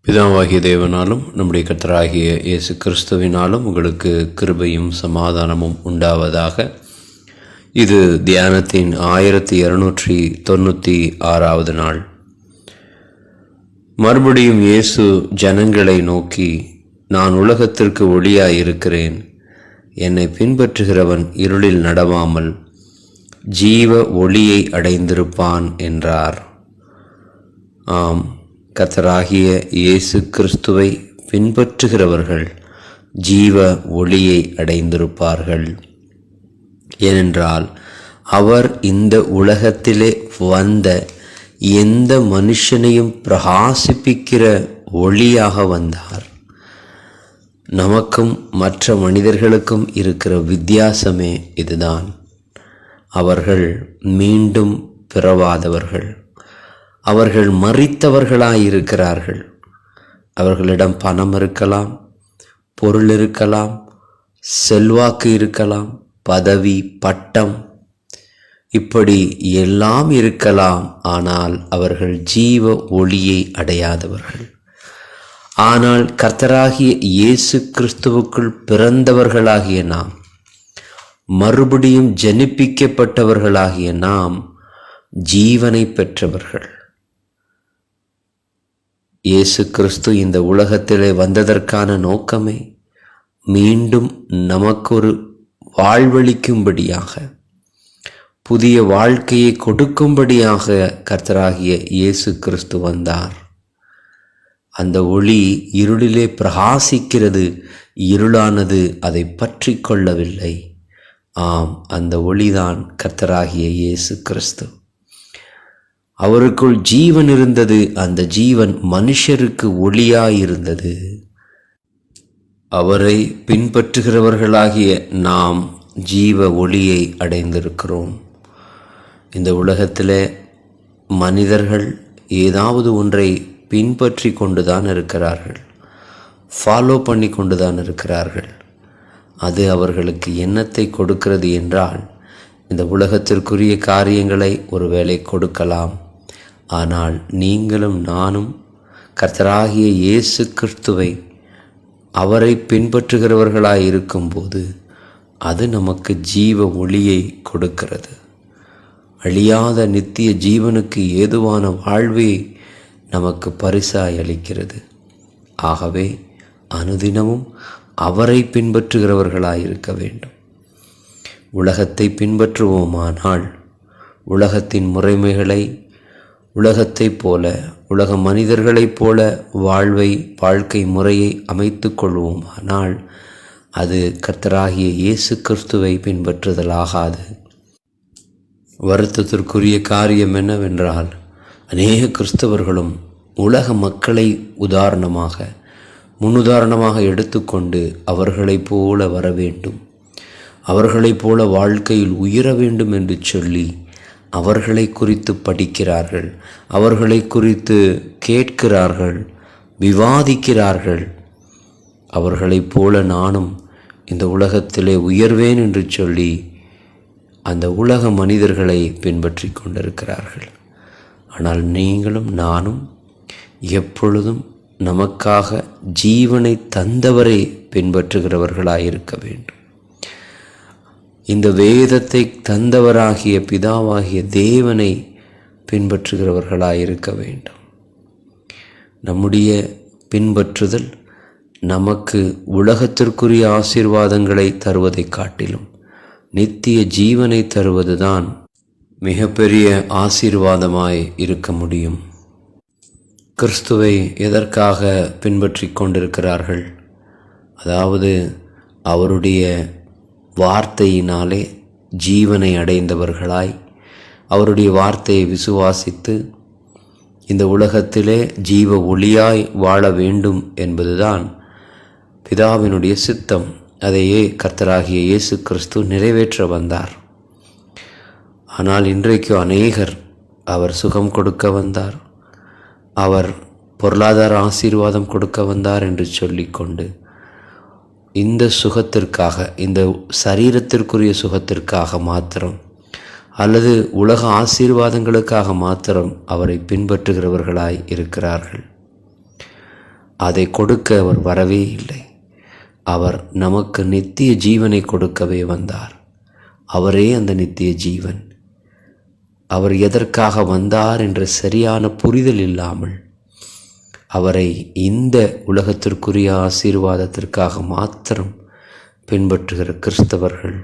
பிதாவாகிய தேவனாலும் நம்முடைய கர்த்தராகிய இயேசு கிறிஸ்துவினாலும் உங்களுக்கு கிருபையும் சமாதானமும் உண்டாவதாக. இது தியானத்தின் 1296வது நாள். மறுபடியும் இயேசு ஜனங்களை நோக்கி, நான் உலகத்திற்கு ஒளியாயிருக்கிறேன். என்னை பின்பற்றுகிறவன் இருளில் நடவாமல் ஜீவ ஒளியை அடைந்திருப்பான் என்றார். ஆம், கர்த்தராகிய இயேசு கிறிஸ்துவை பின்பற்றுகிறவர்கள் ஜீவ ஒளியை அடைந்திருப்பார்கள். ஏனென்றால் அவர் இந்த உலகத்திலே வந்த எந்த மனுஷனையும் பிரகாசிப்பிக்கிற ஒளியாக வந்தார். நமக்கும் மற்ற மனிதர்களுக்கும் இருக்கிற வித்தியாசமே இதுதான். அவர்கள் மீண்டும் பிறவாதவர்கள். அவர்கள் மரித்தவர்களாயிருக்கிறார்கள். அவர்களிடம் பணம் இருக்கலாம், பொருள் இருக்கலாம், செல்வாக்கு இருக்கலாம், பதவி, பட்டம், இப்படி எல்லாம் இருக்கலாம். ஆனால் அவர்கள் ஜீவ ஒளியை அடையாதவர்கள். ஆனால் கர்த்தராகிய இயேசு கிறிஸ்துவுக்குள் பிறந்தவர்களாகிய நாம், மறுபடியும் ஜனிப்பிக்கப்பட்டவர்களாகிய நாம் ஜீவனை பெற்றவர்கள். இயேசு கிறிஸ்து இந்த உலகத்திலே வந்ததற்கான நோக்கமே மீண்டும் நமக்கொரு வாழ்வளிக்கும்படியாக, புதிய வாழ்க்கையை கொடுக்கும்படியாக கர்த்தராகிய இயேசு கிறிஸ்து வந்தார். அந்த ஒளி இருளிலே பிரகாசிக்கிறது. இருளானது அதை பற்றி கொள்ளவில்லை. ஆம், அந்த ஒளிதான் கர்த்தராகிய இயேசு கிறிஸ்து. அவருக்குள் ஜீவன் இருந்தது. அந்த ஜீவன் மனுஷருக்கு ஒளியாயிருந்தது. அவரை பின்பற்றுகிறவர்களாகிய நாம் ஜீவ ஒளியை அடைந்திருக்கிறோம். இந்த உலகத்தில் மனிதர்கள் ஏதாவது ஒன்றை பின்பற்றி கொண்டுதான் இருக்கிறார்கள், ஃபாலோ பண்ணி கொண்டுதான் இருக்கிறார்கள். அது அவர்களுக்கு எண்ணத்தை கொடுக்கிறது என்றால், இந்த உலகத்திற்குரிய காரியங்களை ஒருவேளை கொடுக்கலாம். ஆனால் நீங்களும் நானும் கர்த்தராகிய இயேசு கிறிஸ்துவை, அவரை பின்பற்றுகிறவர்களாய் இருக்கும்போது அது நமக்கு ஜீவ ஒளியை கொடுக்கிறது. அழியாத நித்திய ஜீவனுக்கு ஏதுவான வாழ்வை நமக்கு பரிசாய் அளிக்கிறது. ஆகவே அனுதினமும் அவரை பின்பற்றுகிறவர்களாயிருக்க வேண்டும். உலகத்தை பின்பற்றுவோமானால் உலகத்தின் முறைமைகளை, உலகத்தைப் போல, உலக மனிதர்களைப் போல வாழ்க்கை முறையை அமைத்து கொள்வோமானால் அது கர்த்தராகிய இயேசு கிறிஸ்துவை பின்பற்றுதலாகாது. வருத்தத்திற்குரிய காரியம் என்னவென்றால், அநேக கிறிஸ்தவர்களும் உலக மக்களை முன்னுதாரணமாக எடுத்துக்கொண்டு அவர்களைப் போல வர வேண்டும், அவர்களைப் போல வாழ்க்கையில் உயர வேண்டும் என்று சொல்லி அவர்களை குறித்து படிக்கிறார்கள், அவர்களை குறித்து கேட்கிறார்கள், விவாதிக்கிறார்கள். அவர்களைப் போல நானும் இந்த உலகத்திலே உயர்வேன் என்று சொல்லி அந்த உலக மனிதர்களை பின்பற்றி கொண்டிருக்கிறார்கள். ஆனால் நீங்களும் நானும் எப்பொழுதும் நமக்காக ஜீவனை தந்தவரை பின்பற்றுகிறவர்களாயிருக்க வேண்டும். இந்த வேதத்தை தந்தவராகிய பிதாவாகிய தேவனை பின்பற்றுகிறவர்களாயிருக்க வேண்டும். நம்முடைய பின்பற்றுதல் நமக்கு உலகத்திற்குரிய ஆசீர்வாதங்களை தருவதை காட்டிலும் நித்திய ஜீவனை தருவதுதான் மிகப்பெரிய ஆசீர்வாதமாய் இருக்க முடியும். கிறிஸ்துவை எதற்காக பின்பற்றி கொண்டிருக்கிறார்கள்? அதாவது அவருடைய வார்த்தையினாலே ஜீவனை அடைந்தவர்களாய், அவருடைய வார்த்தையை விசுவாசித்து இந்த உலகத்திலே ஜீவ ஒளியாய் வாழ வேண்டும் என்பதுதான் பிதாவினுடைய சித்தம். அதையே கர்த்தராகிய இயேசு கிறிஸ்து நிறைவேற்ற வந்தார். ஆனால் இன்றைக்கு அநேகர் அவர் சுகம் கொடுக்க வந்தார், அவர் பொருளாதார ஆசீர்வாதம் கொடுக்க வந்தார் என்று சொல்லிக்கொண்டு இந்த சுகத்திற்காக, இந்த சரீரத்திற்குரிய சுகத்திற்காக மாத்திரம் அல்லது உலக ஆசீர்வாதங்களுக்காக மாத்திரம் அவரை பின்பற்றுகிறவர்களாய் இருக்கிறார்கள். அதை கொடுக்க அவர் வரவே இல்லை. அவர் நமக்கு நித்திய ஜீவனை கொடுக்கவே வந்தார். அவரே அந்த நித்திய ஜீவன். அவர் எதற்காக வந்தார் என்ற சரியான புரிதல் இல்லாமல் அவரை இந்த உலகத்திற்குரிய ஆசீர்வாதத்திற்காக மாத்திரம் பின்பற்றுகிற கிறிஸ்தவர்கள்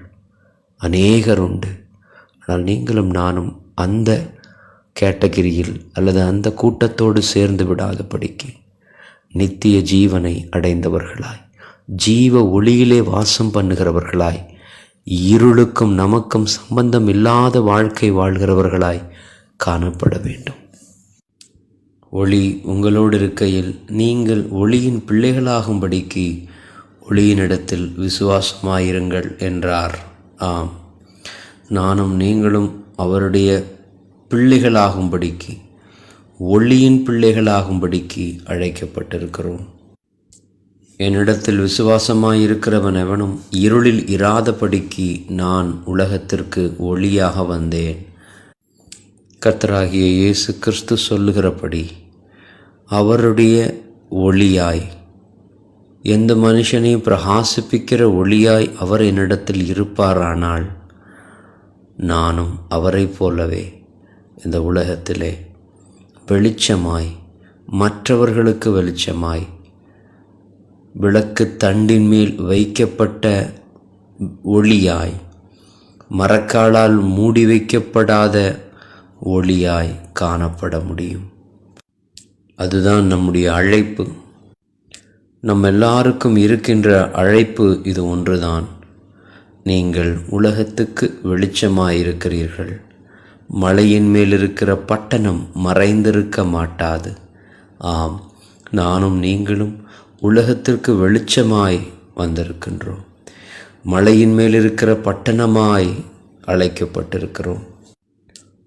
அநேகர் உண்டு. ஆனால் நீங்களும் நானும் அந்த கேட்டகிரியில் அல்லது அந்த கூட்டத்தோடு சேர்ந்து விடாதபடிக்கு நித்திய ஜீவனை அடைந்தவர்களாய், ஜீவ ஒளியிலே வாசம் பண்ணுகிறவர்களாய், இருளுக்கும் நமக்கும் சம்பந்தம் இல்லாத வாழ்க்கை வாழ்கிறவர்களாய் காணப்பட வேண்டும். ஒளி உங்களோடு இருக்கையில் நீங்கள் ஒளியின் பிள்ளைகளாகும்படிக்கு ஒளியினிடத்தில் விசுவாசமாயிருங்கள் என்றார். ஆம், நானும் நீங்களும் அவருடைய பிள்ளைகளாகும்படிக்கு, ஒளியின் பிள்ளைகளாகும்படிக்கு அழைக்கப்பட்டிருக்கிறோம். என்னிடத்தில் விசுவாசமாயிருக்கிறவன் எவனும் இருளில் இராதபடிக்கு நான் உலகத்திற்கு ஒளியாக வந்தேன். கர்த்தராகிய இயேசு கிறிஸ்து சொல்லுகிறபடி அவருடைய ஒளியாய், எந்த மனுஷனையும் பிரகாசிப்பிக்கிற ஒளியாய் அவர் என்னிடத்தில் இருப்பாரானால் நானும் அவரை போலவே இந்த உலகத்திலே வெளிச்சமாய், மற்றவர்களுக்கு வெளிச்சமாய், விளக்கு தண்டின் மேல் வைக்கப்பட்ட ஒளியாய், மரக்காலால் மூடி வைக்கப்படாத ஒளியாய் காணப்பட முடியும். அதுதான் நம்முடைய அழைப்பு. நம் எல்லாருக்கும் இருக்கின்ற அழைப்பு இது ஒன்றுதான். நீங்கள் உலகத்துக்கு வெளிச்சமாயிருக்கிறீர்கள். மலையின் மேல் இருக்கிற பட்டணம் மறைந்திருக்க மாட்டாது. ஆம், நானும் நீங்களும் உலகத்திற்கு வெளிச்சமாய் வந்திருக்கின்றோம். மலையின் மேல் இருக்கிற பட்டணமாய் அழைக்கப்பட்டிருக்கிறோம்.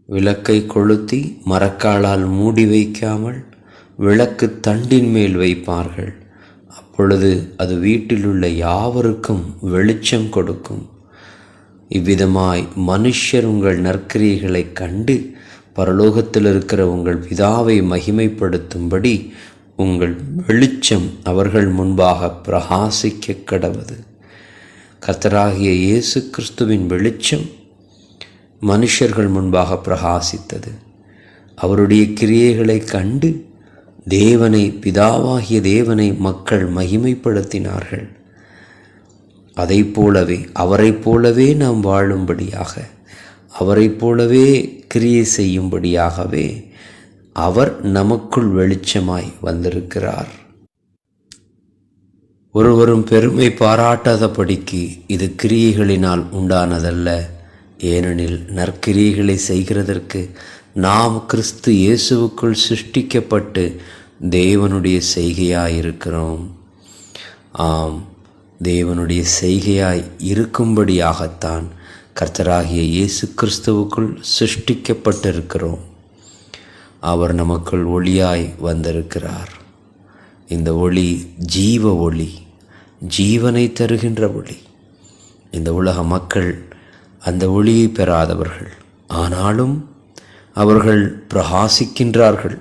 விளக்கை கொளுத்தி மரக்காலால் மூடி வைக்காமல் விளக்கு தண்டின் மேல் வைப்பார்கள். அப்பொழுது அது வீட்டிலுள்ள யாவருக்கும் வெளிச்சம் கொடுக்கும். இவ்விதமாய் மனுஷர் உங்கள் நற்கிரியைகளை கண்டு பரலோகத்தில் இருக்கிற உங்கள் பிதாவை மகிமைப்படுத்தும்படி உங்கள் வெளிச்சம் அவர்கள் முன்பாக பிரகாசிக்க கடவது. கர்த்தராகிய இயேசு கிறிஸ்துவின் வெளிச்சம் மனுஷர்கள் முன்பாக பிரகாசித்தது. அவருடைய கிரியைகளை கண்டு தேவனை, பிதாவாகிய தேவனை மக்கள் மகிமைப்படுத்தினார்கள். அதை போலவே, அவரை போலவே நாம் வாழும்படியாக, அவரை போலவே கிரியை செய்யும்படியாகவே அவர் நமக்குள் வெளிச்சமாய் வந்திருக்கிறார். ஒருவரும் பெருமை பாராட்டாதபடிக்கு இது கிரியைகளினால் உண்டானதல்ல. ஏனெனில் நற்கிரியைகளை செய்கிறதற்கு நாம் கிறிஸ்து இயேசுவுக்குள் சிருஷ்டிக்கப்பட்டு தேவனுடைய செய்கையாயிருக்கிறோம். ஆம், தேவனுடைய செய்கையாய் இருக்கும்படியாகத்தான் கர்த்தராகிய இயேசு கிறிஸ்துவுக்குள் சிருஷ்டிக்கப்பட்டிருக்கிறோம். அவர் நமக்குள் ஒளியாய் வந்திருக்கிறார். இந்த ஒளி ஜீவ ஒளி, ஜீவனை தருகின்ற ஒளி. இந்த உலக மக்கள் அந்த ஒளியை பெறாதவர்கள், ஆனாலும் அவர்கள் பிரகாசிக்கின்றார்கள்.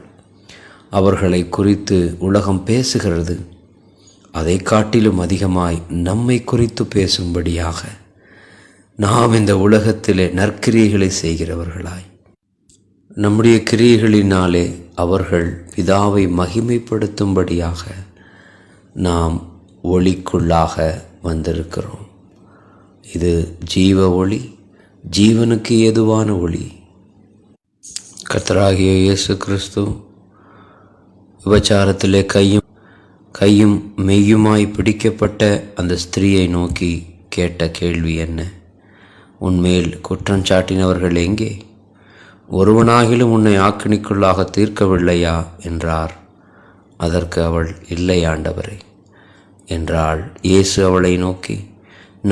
அவர்களை குறித்து உலகம் பேசுகிறது. அதை காட்டிலும் அதிகமாய் நம்மை குறித்து பேசும்படியாக நாம் இந்த உலகத்திலே நற்கிரியைகளை செய்கிறவர்களாய், நம்முடைய கிரியைகளினாலே அவர்கள் பிதாவை மகிமைப்படுத்தும்படியாக நாம் ஒளிக்குள்ளாக வந்திருக்கிறோம். இது ஜீவ ஒளி, ஜீவனுக்கு ஏதுவான ஒளி. கர்த்தராகிய இயேசு கிறிஸ்து விபச்சாரத்திலே கையும் மெய்யுமாய் பிடிக்கப்பட்ட அந்த ஸ்திரீயை நோக்கி கேட்ட கேள்வி என்ன? உன்மேல் குற்றம் சாட்டினவர்கள் எங்கே? ஒருவனாகிலும் உன்னை ஆக்கினிக்குள்ளாக தீர்க்கவில்லையா என்றார். அதற்கு அவள், இல்லை ஆண்டவரே என்றாள். இயேசு அவளை நோக்கி,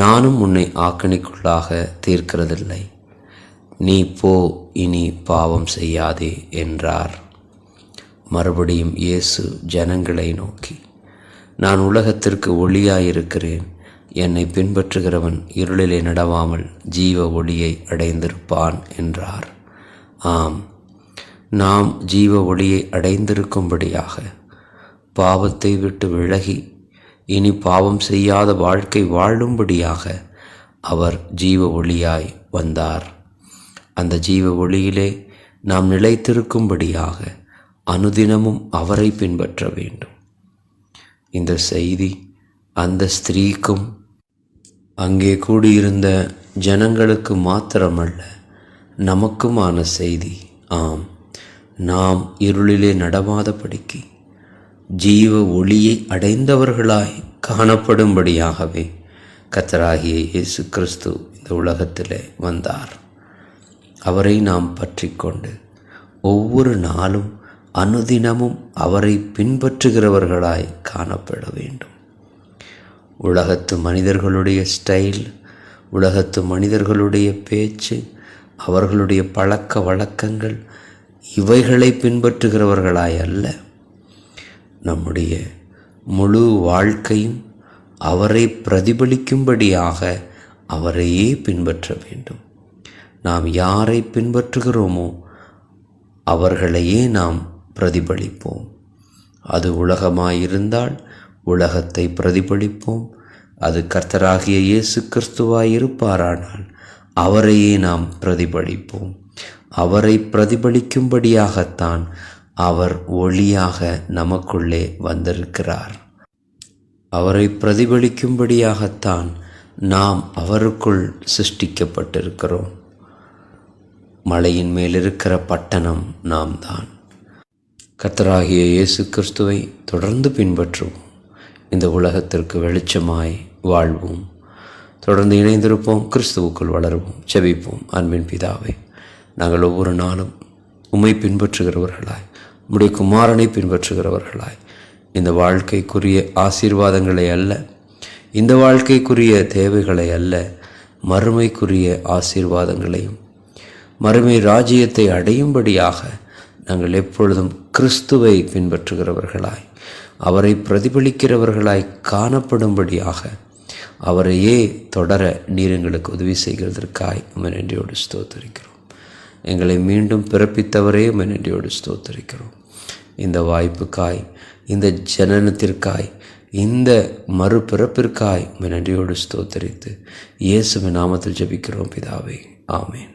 நானும் உன்னை ஆக்கினிக்குள்ளாக தீர்க்கிறதில்லை. நீ போ, இனி பாவம் செய்யாதே என்றார். மறுபடியும் இயேசு ஜனங்களை நோக்கி, நான் உலகத்திற்கு ஒளியாயிருக்கிறேன். என்னை பின்பற்றுகிறவன் இருளிலே நடவாமல் ஜீவ ஒளியை அடைந்திருப்பான் என்றார். ஆம், நாம் ஜீவ ஒளியை அடைந்திருக்கும்படியாக பாவத்தை விட்டு விலகி இனி பாவம் செய்யாத வாழ்க்கை வாழும்படியாக அவர் ஜீவ ஒளியாய் வந்தார். அந்த ஜீவ ஒளியிலே நாம் நிலைத்திருக்கும்படியாக அனுதினமும் அவரை பின்பற்ற வேண்டும். இந்த செய்தி அந்த ஸ்திரீக்கும் அங்கே கூடியிருந்த ஜனங்களுக்கு மாத்திரமல்ல, நமக்குமான செய்தி. ஆம், நாம் இருளிலே நடவாதபடிக்கு ஜீவ ஒளியை அடைந்தவர்களாய் காணப்படும்படியாகவே கர்த்தராகிய இயேசு கிறிஸ்து இந்த உலகத்திலே வந்தார். அவரை நாம் பற்றி கொண்டு ஒவ்வொரு நாளும் அனுதினமும் அவரை பின்பற்றுகிறவர்களாய் காணப்பட வேண்டும். உலகத்து மனிதர்களுடைய ஸ்டைல், உலகத்து மனிதர்களுடைய பேச்சு, அவர்களுடைய பழக்க வழக்கங்கள், இவைகளை பின்பற்றுகிறவர்களாய் அல்ல, நம்முடைய முழு வாழ்க்கையும் அவரை பிரதிபலிக்கும்படியாக அவரையே பின்பற்ற வேண்டும். நாம் யாரை பின்பற்றுகிறோமோ அவர்களையே நாம் பிரதிபலிப்போம். அது உலகமாயிருந்தால் உலகத்தை பிரதிபலிப்போம். அது கர்த்தராகிய இயேசு கிறிஸ்துவாய் இருப்பாரானால் அவரையே நாம் பிரதிபலிப்போம். அவரை பிரதிபலிக்கும்படியாகத்தான் அவர் ஒளியாக நமக்குள்ளே வந்திருக்கிறார். அவரை பிரதிபலிக்கும்படியாகத்தான் நாம் அவருக்குள் சிருஷ்டிக்கப்பட்டிருக்கிறோம். மலையின் மேல் இருக்கிற பட்டணம் நாம் தான். கர்த்தராகிய இயேசு கிறிஸ்துவை தொடர்ந்து பின்பற்றுவோம். இந்த உலகத்திற்கு வெளிச்சமாய் வாழ்வோம். தொடர்ந்து இணைந்திருப்போம். கிறிஸ்துவுக்குள் வளருவோம். ஜெபிப்போம். அன்பின் பிதாவே, நாங்கள் ஒவ்வொரு நாளும் உம்மை பின்பற்றுகிறவர்களாய், உம்முடைய குமாரனை பின்பற்றுகிறவர்களாய், இந்த வாழ்க்கைக்குரிய ஆசீர்வாதங்களை அல்ல, இந்த வாழ்க்கைக்குரிய தேவைகளை அல்ல, மறுமைக்குரிய ஆசீர்வாதங்களையும் மறுமை ராஜ்யத்தை அடையும்படியாக நாங்கள் எப்பொழுதும் கிறிஸ்துவை பின்பற்றுகிறவர்களாய், அவரை பிரதிபலிக்கிறவர்களாய் காணப்படும்படியாக அவரையே தொடர நீர் எங்களுக்கு உதவி செய்கிறதற்காய் உம்மை நன்றியோடு ஸ்தோத்திரிக்கிறோம். எங்களை மீண்டும் பிறப்பித்தவரே உம்மை நன்றியோடு ஸ்தோத்திரிக்கிறோம். இந்த வாய்ப்புக்காய், இந்த ஜனனத்திற்காய், இந்த மறுபிறப்பிற்காய் உம்மை நன்றியோடு ஸ்தோத்திரித்து இயேசுவின் நாமத்தில் ஜெபிக்கிறோம் பிதாவே. ஆமென்.